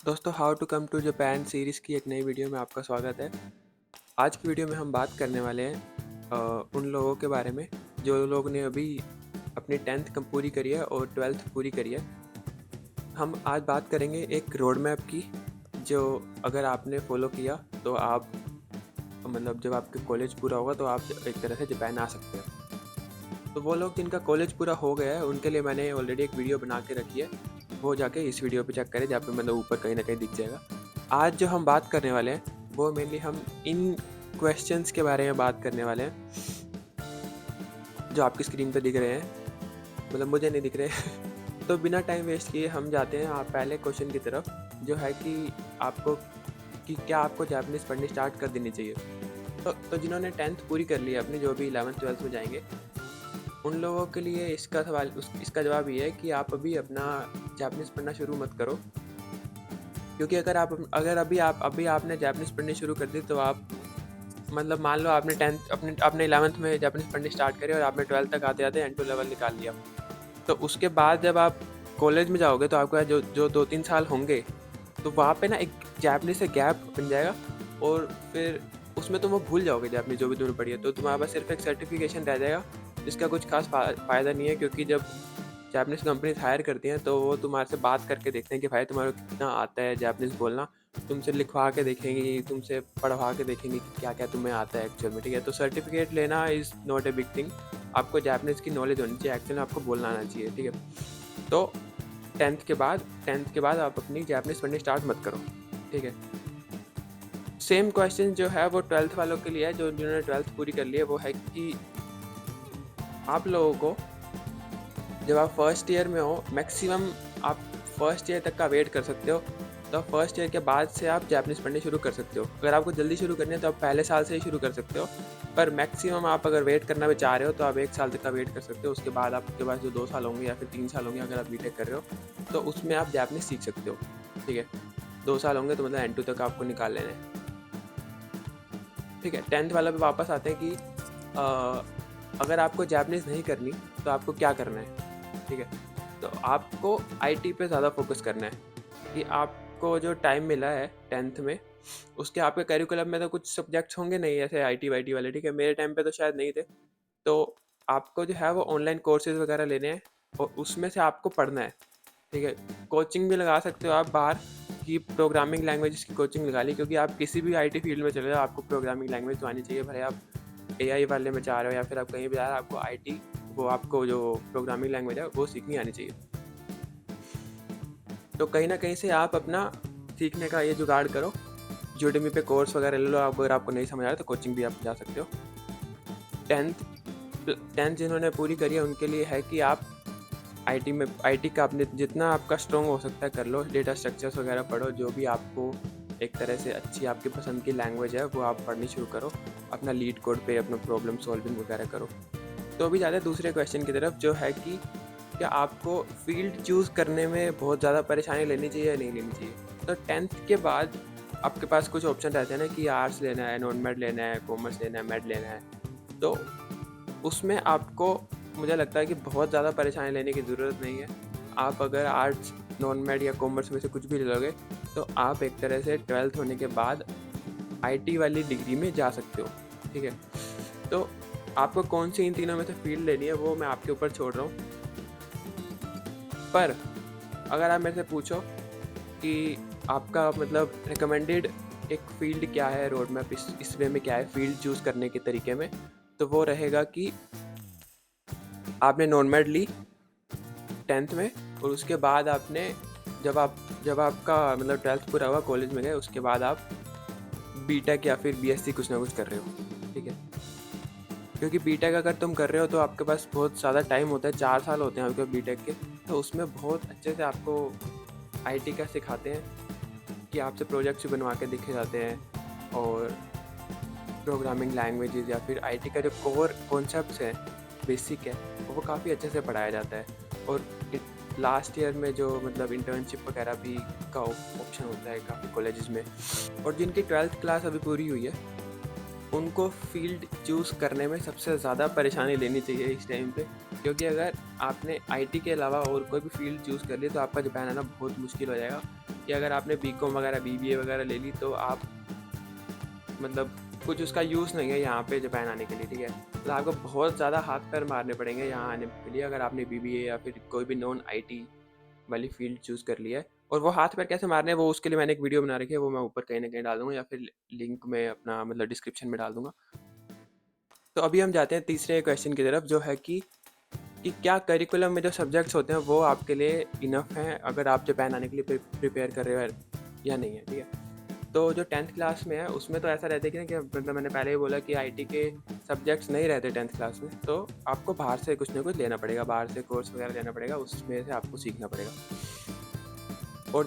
दोस्तों, how to come to Japan series की एक नई वीडियो में आपका स्वागत है। आज की वीडियो में हम बात करने वाले हैं उन लोगों के बारे में जो लोग ने अभी अपनी 10th कम पूरी करी है और 12th पूरी करी है। हम आज बात करेंगे एक रोड मैप की, जो अगर आपने फॉलो किया तो आप मतलब जब आपके कॉलेज पूरा होगा तो आप एक तरह से जापान आ सकते हैं। तो वो लोग जिनका कॉलेज पूरा हो गया है उनके लिए मैंने ऑलरेडी एक वीडियो बना के रखी है। वो जाके इस वीडियो पे चेक करें, जहाँ पे मतलब ऊपर कहीं ना कहीं दिख जाएगा। आज जो हम बात करने वाले हैं वो मेनली हम इन क्वेश्चंस के बारे में बात करने वाले हैं जो आपकी स्क्रीन पे दिख रहे हैं, मतलब मुझे नहीं दिख रहे। तो बिना टाइम वेस्ट किए हम जाते हैं आप पहले क्वेश्चन की तरफ, जो है कि आपको कि क्या आपको जापानीज़ पढ़नी स्टार्ट कर देनी चाहिए। तो जिन्होंने 10th पूरी कर ली है अपनी, जो भी 11th 12th में जाएंगे, उन लोगों के लिए इसका जवाब ये है कि आप अभी अपना जापानीज़ पढ़ना शुरू मत करो। क्योंकि अगर अभी आपने जापानीज़ पढ़नी शुरू कर दी तो आप मतलब मान लो आपने 11th में जापानीज़ पढ़नी स्टार्ट करी और आपने 12th तक आते-आते N2 लेवल निकाल लिया। तो उसके बाद जब आप कॉलेज में जाओगे तो आपके पास जो 2-3 साल होंगे, तो वहाँ पे ना एक जापानीज़ से गैप बन जाएगा और फिर उसमें तुम वो भूल जाओगे जापानीज़ जो भी तुमने पढ़ी है। तो तुम्हारे पास सिर्फ़ एक सर्टिफ़िकेशन रह जाएगा, जिसका कुछ ख़ास फ़ायदा नहीं है। क्योंकि जब जापानीज़ कंपनीज़ हायर करती हैं तो वो तुम्हारे से बात करके देखते हैं कि भाई तुम्हारे को कितना आता है जापानीज़ बोलना। तुमसे लिखवा के देखेंगी, तुमसे पढ़वा के देखेंगी कि क्या-क्या तुम्हें आता है एक्चुअल में, ठीक है? तो सर्टिफ़िकेट लेना is not a big thing. आपको जापानीज़ की नॉलेज होनी चाहिए, एक्चुअल में आपको बोलना आना चाहिए, ठीक है? तो 10th के बाद आप अपनी जापानीज़ पढ़नी स्टार्ट मत करो, ठीक है? सेम क्वेश्चन जो है वो 12th वालों के लिए है, जिन्होंने 12th पूरी कर ली है। वो है कि आप लोगों को जब आप फर्स्ट ईयर में हो, मैक्सिमम आप फर्स्ट ईयर तक का वेट कर सकते हो। तो फर्स्ट ईयर के बाद से आप जापानीज़ पढ़नी शुरू कर सकते हो। अगर आपको जल्दी शुरू करनी है तो आप पहले साल से ही शुरू कर सकते हो। पर मैक्सिमम आप अगर वेट करना भी चाह रहे हो तो आप 1 साल तक का वेट कर सकते हो। उसके बाद आपके पास जो 2 साल होंगे या फिर 3 साल होंगे, अगर आप बीटेक कर रहे हो, तो उसमें आप जापानीज़ सीख सकते हो, ठीक है? 2 साल होंगे तो मतलब N2 तक आपको निकाल लेना है, ठीक है? 10th वाला पे वापस आते हैं कि अगर आपको जापानीज़ नहीं करनी तो आपको क्या करना है, ठीक है? तो आपको आईटी पे ज़्यादा फोकस करना है कि आपको जो टाइम मिला है 10th में, उसके आपके करिकुलम में तो कुछ सब्जेक्ट्स होंगे नहीं ऐसे आईटी वाईटी वाले, ठीक है? मेरे टाइम पे तो शायद नहीं थे। तो आपको जो है वो ऑनलाइन कोर्सेज़ वगैरह लेने हैं और उसमें से आपको पढ़ना है, ठीक है? कोचिंग भी लगा सकते हो आप बाहर, कि प्रोग्रामिंग लैंग्वेजेस की कोचिंग लगा ली, क्योंकि आप किसी भी आईटी फील्ड में चले जाओ आपको प्रोग्रामिंग लैंग्वेज तो आनी चाहिए। भले आप एआई वाले में जा रहे हो या फिर आप कहीं भी जा रहे हो, आपको आईटी वो आपको जो प्रोग्रामिंग लैंग्वेज है वो सीखनी आनी चाहिए। तो कहीं न कहीं से आप अपना सीखने का ये जुगाड़ करो। यूडेमी पे कोर्स वगैरह ले लो, आप अगर आपको नहीं समझ आ रहा तो कोचिंग भी आप जा सकते हो। 10th 10th जिन्होंने पूरी करी है उनके लिए है कि आप आईटी का आपने जितना आपका स्ट्रॉन्ग हो सकता है कर लो। डेटा स्ट्रक्चर्स वगैरह पढ़ो, जो भी आपको एक तरह से अच्छी आपकी पसंद की लैंग्वेज है वो आप पढ़नी शुरू करो। अपना लीड कोड पे अपना प्रॉब्लम सॉल्विंग वगैरह करो। तो अभी जाते हैं दूसरे क्वेश्चन की तरफ, जो है कि क्या आपको फील्ड चूज़ करने में बहुत ज़्यादा परेशानी लेनी चाहिए या नहीं लेनी चाहिए? तो 10th के बाद आपके पास कुछ ऑप्शन रहते हैं ना, कि आर्ट्स लेना है, नॉन मैड लेना है, कॉमर्स लेना है, मैड लेना है। तो उसमें आपको मुझे लगता है कि बहुत ज़्यादा परेशानी लेने की ज़रूरत नहीं है। आप अगर आर्ट्स, नॉन मैड या कॉमर्स में से कुछ भी ले लोगे, तो आप एक तरह से 12th होने के बाद आईटी वाली डिग्री में जा सकते हो, ठीक है? तो आपको कौन सी इन तीनों में से फ़ील्ड लेनी है वो मैं आपके ऊपर छोड़ रहा हूँ। पर अगर आप मेरे से पूछो कि आपका मतलब रिकमेंडेड एक फ़ील्ड क्या है, रोड मैप इस वे में क्या है फ़ील्ड चूज़ करने के तरीके में, तो वो रहेगा कि आपने नॉन मैड ली 10th में, और उसके बाद आपने जब आपका मतलब 12th पूरा हुआ, कॉलेज में गए, उसके बाद आप बीटेक या फिर बीएससी कुछ ना कुछ कर रहे हो, ठीक है? क्योंकि बीटेक अगर तुम कर रहे हो तो आपके पास बहुत ज़्यादा टाइम होता है, 4 साल होते हैं आपके बीटेक के। तो उसमें बहुत अच्छे से आपको आईटी का सिखाते हैं कि आपसे प्रोजेक्ट्स भी बनवा के दिखे जाते हैं, और प्रोग्रामिंग लैंग्वेजेस या फिर आईटी का जो कोर कॉन्सेप्ट्स हैं, बेसिक है, वो काफ़ी अच्छे से पढ़ाया जाता है। और लास्ट ईयर में जो मतलब इंटर्नशिप वगैरह भी का ऑप्शन होता है काफ़ी कॉलेजेस में। और जिनकी 12th क्लास अभी पूरी हुई है, उनको फ़ील्ड चूज़ करने में सबसे ज़्यादा परेशानी लेनी चाहिए इस टाइम पे। क्योंकि अगर आपने आईटी के अलावा और कोई भी फ़ील्ड चूज़ कर ली तो आपका जापान आना बहुत मुश्किल हो जाएगा। कि अगर आपने बीकॉम वगैरह बीबीए वगैरह ले ली तो आप मतलब कुछ उसका यूज़ नहीं है यहाँ पे जापान आने के लिए, ठीक है। मतलब आपको बहुत ज़्यादा हाथ पैर मारने पड़ेंगे यहाँ आने के लिए अगर आपने बीबीए या फिर कोई भी नॉन आईटी वाली फील्ड चूज़ कर ली है। और वो हाथ पैर कैसे मारने हैं वो उसके लिए मैंने एक वीडियो बना रखी है, वो मैं ऊपर कहीं ना कहीं डाल दूंगा या फिर लिंक में अपना मतलब डिस्क्रिप्शन में डाल दूंगा। तो अभी हम जाते हैं तीसरे क्वेश्चन की तरफ, जो है कि क्या करिकुलम में जो सब्जेक्ट्स होते हैं वो आपके लिए इनफ हैं अगर आप जापान आने के लिए प्रिपेयर कर रहे हो या नहीं है, ठीक है। तो जो 10th क्लास में है उसमें तो ऐसा रहता है कि मतलब मैंने पहले ही बोला कि आईटी के सब्जेक्ट्स नहीं रहते 10th क्लास में, तो आपको बाहर से कुछ ना कुछ लेना पड़ेगा, बाहर से कोर्स वगैरह लेना पड़ेगा, उसमें से आपको सीखना पड़ेगा। और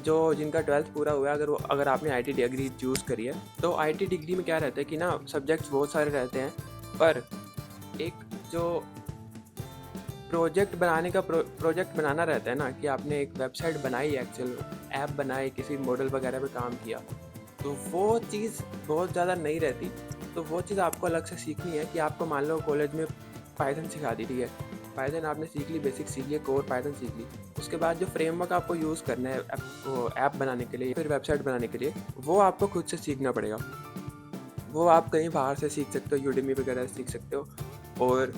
जो जिनका 12th पूरा हुआ है, अगर आपने आईटी डिग्री चूज़ करी है तो आईटी डिग्री में क्या रहता है कि ना सब्जेक्ट्स बहुत सारे रहते हैं, पर एक जो प्रोजेक्ट बनाना रहता है ना कि आपने एक वेबसाइट बनाई, एक्चुअल ऐप बनाई, किसी मॉडल वगैरह पे काम किया, तो वो चीज़ बहुत ज़्यादा नहीं रहती। तो वो चीज़ आपको अलग से सीखनी है कि आपको मान लो कॉलेज में पाइथन सिखा दी, ठीक है, पाइथन आपने सीख ली, बेसिक सीख लिया, कोर पाइथन सीख ली, उसके बाद जो फ्रेमवर्क आपको यूज़ करना है ऐप बनाने के लिए फिर वेबसाइट बनाने के लिए, वो आपको खुद से सीखना पड़ेगा। वो आप कहीं बाहर से सीख सकते हो, यूडेमी वगैरह सीख सकते हो। और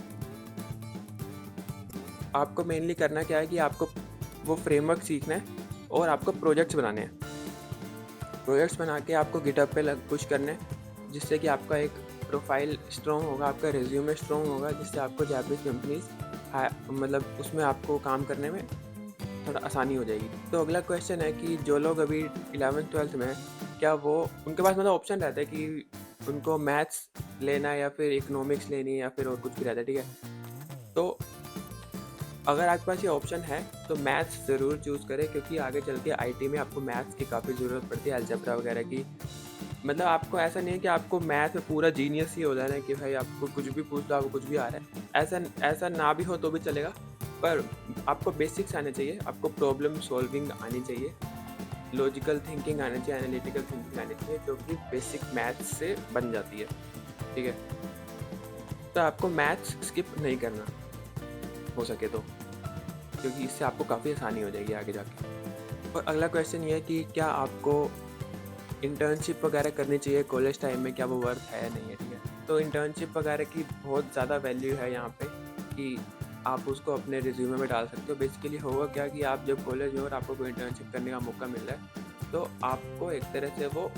आपको मेनली करना क्या है कि आपको वो फ्रेमवर्क सीखना है और आपको प्रोजेक्ट्स बनाने हैं। प्रोजेक्ट्स बना के आपको गिटहब पे पुश करना है, जिससे कि आपका एक प्रोफाइल स्ट्रॉन्ग होगा, आपका रिज्यूमे स्ट्रॉन्ग होगा, जिससे आपको जापानीज़ कंपनीज मतलब उसमें आपको काम करने में थोड़ा आसानी हो जाएगी। तो अगला क्वेश्चन है कि जो लोग अभी 11th-12th में हैं, क्या वो उनके पास मतलब ऑप्शन रहता है कि उनको मैथ्स लेना है या फिर इकोनॉमिक्स लेनी है या फिर और कुछ भी रहता है, ठीक है। तो अगर आपके पास ये ऑप्शन है तो मैथ्स ज़रूर चूज़ करें, क्योंकि आगे चल के आईटी में आपको मैथ्स की काफ़ी ज़रूरत पड़ती है, अलजेब्रा वगैरह की। मतलब आपको ऐसा नहीं है कि आपको मैथ में पूरा जीनियस ही हो जाना है कि भाई आपको कुछ भी पूछ लो आपको कुछ भी आ रहा है, ऐसा ऐसा ना भी हो तो भी चलेगा, पर आपको बेसिक्स आने चाहिए, आपको प्रॉब्लम सॉल्विंग आनी चाहिए, लॉजिकल थिंकिंग आनी चाहिए, एनालिटिकल थिंकिंग आनी चाहिए, जो कि बेसिक मैथ्स से बन जाती है, ठीक है। तो आपको मैथ्स स्किप नहीं करना हो सके तो, क्योंकि इससे आपको काफ़ी आसानी हो जाएगी आगे जाके। और अगला क्वेश्चन ये है कि क्या आपको इंटर्नशिप वगैरह करनी चाहिए कॉलेज टाइम में, क्या वो वर्थ है नहीं है, ठीक है। तो इंटर्नशिप वगैरह की बहुत ज़्यादा वैल्यू है यहाँ पे कि आप उसको अपने रिज्यूमे में डाल सकते हो। बेसिकली होगा क्या कि आप जब कॉलेज में और आपको कोई इंटर्नशिप करने का मौका मिल रहा है तो आपको एक तरह से वो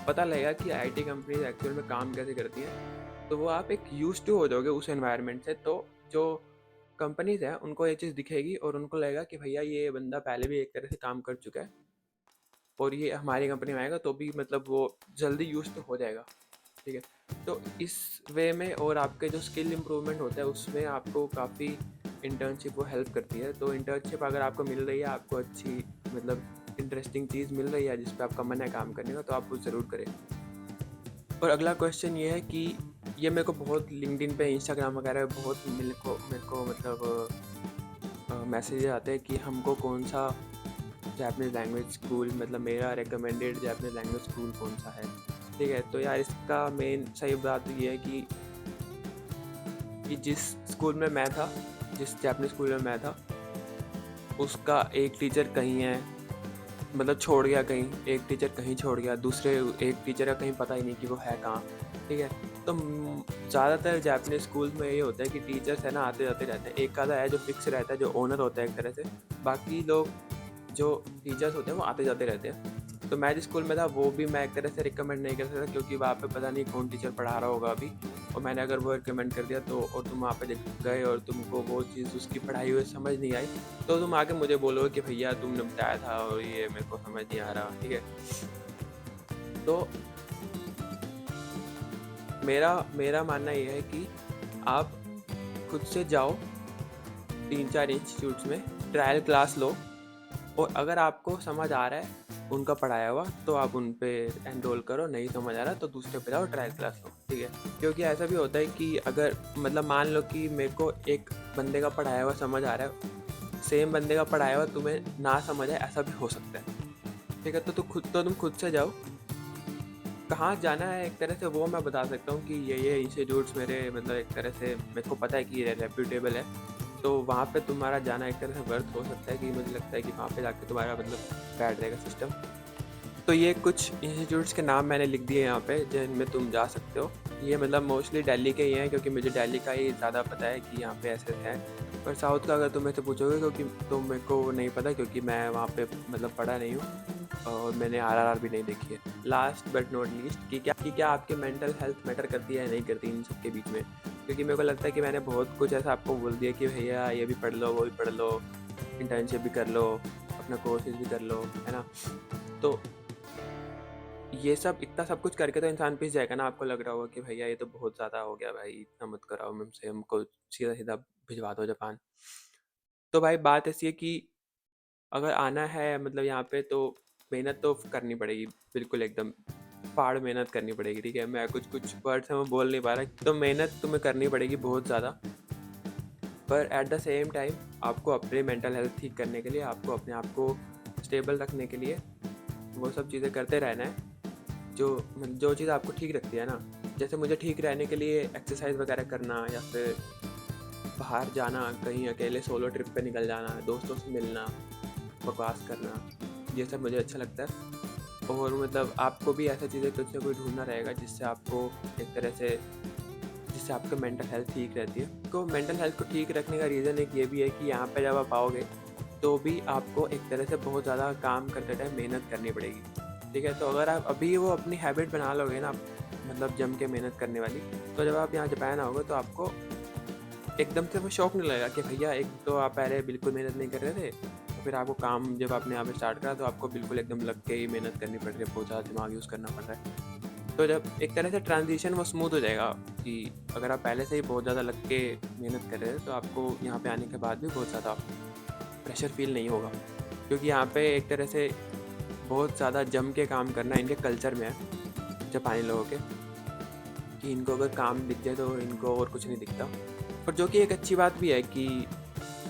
पता लगेगा कि आईटी कंपनीज एक्चुअल में काम कैसे करती हैं, तो वो आप एक यूज्ड टू हो जाओगे उस एनवायरनमेंट से। तो जो कंपनीज हैं उनको ये चीज़ दिखेगी और उनको लगेगा कि भैया ये बंदा पहले भी एक तरह से काम कर चुका है और ये हमारी कंपनी में आएगा तो भी मतलब वो जल्दी यूज तो हो जाएगा, ठीक है। तो इस वे में और आपके जो स्किल इम्प्रूवमेंट होता है उसमें आपको काफ़ी इंटर्नशिप वो हेल्प करती है। तो इंटर्नशिप अगर आपको मिल रही है, आपको अच्छी मतलब इंटरेस्टिंग चीज़ मिल रही है जिस पे आपका मन है काम करने का, तो आप वो ज़रूर करें। और अगला क्वेश्चन ये है कि ये मेरे को बहुत लिंक्डइन पे, इंस्टाग्राम वगैरह पे बहुत मेरे को मतलब मैसेज आते हैं कि हमको कौन सा जापानीज़ लैंग्वेज स्कूल, मतलब मेरा रिकमेंडेड जापानीज़ लैंग्वेज स्कूल कौन सा है, ठीक है। तो यार इसका मेन सही बात ये है कि जिस स्कूल में मैं था, जिस जापानीज़ स्कूल में मैं था, उसका एक टीचर कहीं है, मतलब छोड़ गया कहीं, एक टीचर कहीं छोड़ गया, दूसरे एक टीचर का कहीं पता ही नहीं कि वो है कहाँ, ठीक है। तो ज़्यादातर जापानीज़ स्कूल में ये होता है कि टीचर्स है ना आते जाते रहते हैं, एक आधा है जो फिक्स रहता है, जो ओनर होता है एक तरह से, बाकी लोग जो टीचर्स होते हैं वो आते जाते रहते हैं। तो मैं जिस स्कूल में था वो भी मैं एक तरह से रिकमेंड नहीं कर सकता, क्योंकि वहाँ पे पता नहीं कौन टीचर पढ़ा रहा होगा अभी, और मैंने अगर वो रिकमेंड कर दिया तो और तुम वहाँ पे गए और तुमको वो चीज़ उसकी पढ़ाई हुई समझ नहीं आई, तो तुम आके मुझे बोलोगे कि भैया तुमने बताया था और ये मेरे को समझ नहीं आ रहा, ठीक है। तो मेरा मेरा मानना ये है कि आप खुद से जाओ 3-4 इंस्टीट्यूट्स में, ट्रायल क्लास लो, और अगर आपको समझ आ रहा है उनका पढ़ाया हुआ तो आप उन पे एनरोल करो, नहीं समझ आ रहा तो दूसरे पे जाओ, ट्रायल क्लास लो, ठीक है। क्योंकि ऐसा भी होता है कि अगर मतलब मान लो कि मेरे को एक बंदे का पढ़ाया हुआ समझ आ रहा है, सेम बंदे का पढ़ाया हुआ तुम्हें ना समझ आए, ऐसा भी हो सकता है, ठीक है। तो तुम खुद से जाओ, कहाँ जाना है एक तरह से वो मैं बता सकता हूँ कि ये इंस्टीट्यूट्स मेरे मतलब एक तरह से मेरे को पता है कि ये रेप्यूटेबल है, तो वहाँ पे तुम्हारा जाना एक तरह से वर्थ हो सकता है कि मुझे लगता है कि वहाँ पे जाके तुम्हारा मतलब बैठ रहेगा सिस्टम। तो ये कुछ इंस्टीट्यूट्स के नाम मैंने लिख दिए यहाँ पे जिनमें तुम जा सकते हो। ये मतलब मोस्टली दिल्ली के ही हैं क्योंकि मुझे दिल्ली का ही ज़्यादा पता है कि यहाँ पे ऐसे हैं। पर साउथ का अगर तुम मेरे से पूछोगे क्योंकि तो मेरे को नहीं पता क्योंकि मैं वहाँ पे मतलब पढ़ा नहीं हूँ और मैंने आरआरआर भी नहीं देखी है। लास्ट बट नॉट लीस्ट कि क्या आपकी मेंटल हेल्थ मैटर करती है या नहीं करती इन सब के बीच में, क्योंकि मेरे को लगता है कि मैंने बहुत कुछ ऐसा आपको बोल दिया कि भैया ये भी पढ़ लो, वो भी पढ़ लो, इंटर्नशिप भी कर लो, अपना कोर्सेज भी कर लो, है ना। तो ये सब इतना सब कुछ करके तो इंसान पिस जाएगा ना। आपको लग रहा होगा कि भैया ये तो बहुत ज़्यादा हो गया भाई, इतना मत कराओ हमसे, हमको सीधा सीधा भिजवा दो जापान। तो भाई बात ऐसी है कि अगर आना है मतलब यहाँ पे तो मेहनत तो करनी पड़ेगी, बिल्कुल एकदम फाड़ मेहनत करनी पड़ेगी, ठीक है। मैं कुछ कुछ वर्ड्स हैं मैं बोल नहीं पा रहा, तो मेहनत तुम्हें करनी पड़ेगी बहुत ज़्यादा। पर एट द सेम टाइम आपको अपने मेंटल हेल्थ ठीक करने के लिए, आपको अपने आप को स्टेबल रखने के लिए वो सब चीज़ें करते रहना है जो चीज़ आपको ठीक रखती है ना। जैसे मुझे ठीक रहने के लिए एक्सरसाइज वगैरह करना या फिर बाहर जाना, कहीं अकेले सोलो ट्रिप पे निकल जाना, दोस्तों से मिलना, बकवास करना, ये सब मुझे अच्छा लगता है। और मतलब आपको भी ऐसा चीज़ें कुछ ना कुछ ढूंढना रहेगा जिससे आपको एक तरह से जिससे आपका मेंटल हेल्थ ठीक रहती है। तो मेंटल हेल्थ को ठीक रखने का रीज़न एक ये भी है कि यहाँ पे जब आप आओगे तो भी आपको एक तरह से बहुत ज़्यादा काम करते टाइम मेहनत करनी पड़ेगी, ठीक है। तो अगर आप अभी वो अपनी हैबिट बना लोगे ना, मतलब जम के मेहनत करने वाली, तो जब आप यहाँ जापान आओगे तो आपको एकदम से वो शौक नहीं लगेगा कि भैया एक तो आप पहले बिल्कुल मेहनत नहीं कर रहे थे, तो फिर आपको काम जब आपने यहाँ पे स्टार्ट करा तो आपको बिल्कुल एकदम लग के ही मेहनत करनी पड़ रही है, बहुत ज़्यादा दिमाग यूज़ करना पड़ रहा है। तो जब एक तरह से ट्रांजिशन वो स्मूथ हो जाएगा कि अगर आप पहले से ही बहुत ज़्यादा लग के मेहनत कर रहे हैं तो आपको यहाँ पे आने के बाद भी बहुत ज़्यादा प्रेशर फील नहीं होगा, क्योंकि यहाँ पे एक तरह से बहुत ज़्यादा जम के काम करना इनके कल्चर में है जापानी लोगों के, कि इनको अगर काम दिख जाए तो इनको और कुछ नहीं दिखता। और जो कि एक अच्छी बात भी है कि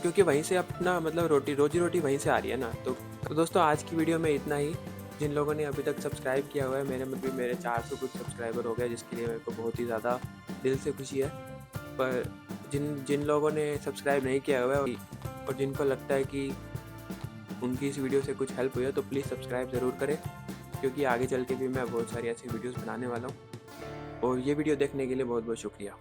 क्योंकि वहीं से अपना मतलब रोजी रोटी वहीं से आ रही है ना। तो दोस्तों आज की वीडियो में इतना ही। जिन लोगों ने अभी तक सब्सक्राइब किया हुआ है, मेरे 400 कुछ सब्सक्राइबर हो गए, जिसके लिए मेरे को बहुत ही ज़्यादा दिल से खुशी है। पर जिन जिन लोगों ने सब्सक्राइब नहीं किया हुआ है और जिनको लगता है कि उनकी इस वीडियो से कुछ हेल्प हुई है तो प्लीज़ सब्सक्राइब ज़रूर करें, क्योंकि आगे चल के भी मैं बहुत सारी ऐसी वीडियोस बनाने वाला हूँ। और ये वीडियो देखने के लिए बहुत बहुत शुक्रिया।